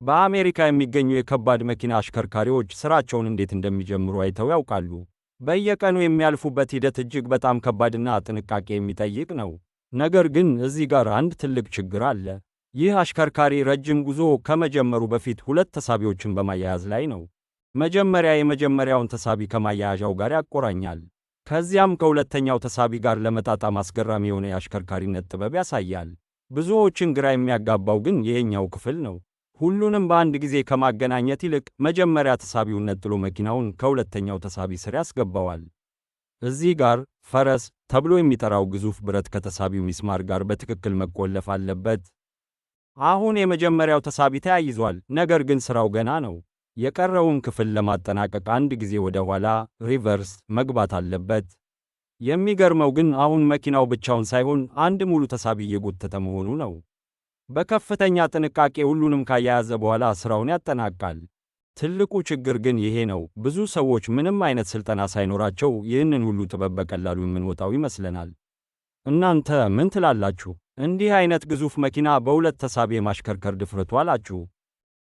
በአሜሪካ የሚገኙ የከባድ መኪና አሽከርካሪዎች ሥራቸውን እንዴት እንደሚጀምሩ አይተው ያውቃሉ? በየቀኑ የሚያልፉበት ሂደት እጅግ በጣም ከባድና ጥንቃቄ የሚጠይቅ ነው። ነገር ግን እዚህ ጋር አንድ ትልቅ ችግር አለ። ይህ አሽከርካሪ ረጅም ጉዞ ከመጀመሩ በፊት ሁለት ተሳቢዎችን በማያያዝ ላይ ነው። መጀመሪያ የመጀመሪያውን ተሳቢ ከማያያዣው ጋር ያቆራኛል። ከዚያም ከሁለተኛው ተሳቢ ጋር ለመጣጣም አስገራሚ የሆነ የአሽከርካሪነት ጥበብ ያሳያል። ብዙዎችን ግራ የሚያጋባው ግን ይሄኛው ክፍል ነው። ሁሉንም በአንድ ጊዜ ከማገናኘት ይልቅ መጀመሪያ ተሳቢውን ነጥሎ መኪናውን ከሁለተኛው ተሳቢ ስር ያስገባዋል። እዚህ ጋር ፈረስ ተብሎ የሚጠራው ግዙፍ ብረት ከተሳቢው ሚስማር ጋር በትክክል መቆለፍ አለበት። አሁን የመጀመሪያው ተሳቢ ተያይዟል፣ ነገር ግን ስራው ገና ነው። የቀረውን ክፍል ለማጠናቀቅ አንድ ጊዜ ወደ ኋላ ሪቨርስ መግባት አለበት። የሚገርመው ግን አሁን መኪናው ብቻውን ሳይሆን አንድ ሙሉ ተሳቢ እየጎተተ መሆኑ ነው። በከፍተኛ ጥንቃቄ ሁሉንም ካያያዘ በኋላ ስራውን ያጠናቃል። ትልቁ ችግር ግን ይሄ ነው። ብዙ ሰዎች ምንም አይነት ስልጠና ሳይኖራቸው ይህንን ሁሉ ጥበብ በቀላሉ የምንወጣው ይመስለናል። እናንተ ምን ትላላችሁ? እንዲህ አይነት ግዙፍ መኪና በሁለት ተሳቢ የማሽከርከር ድፍረቱ አላችሁ?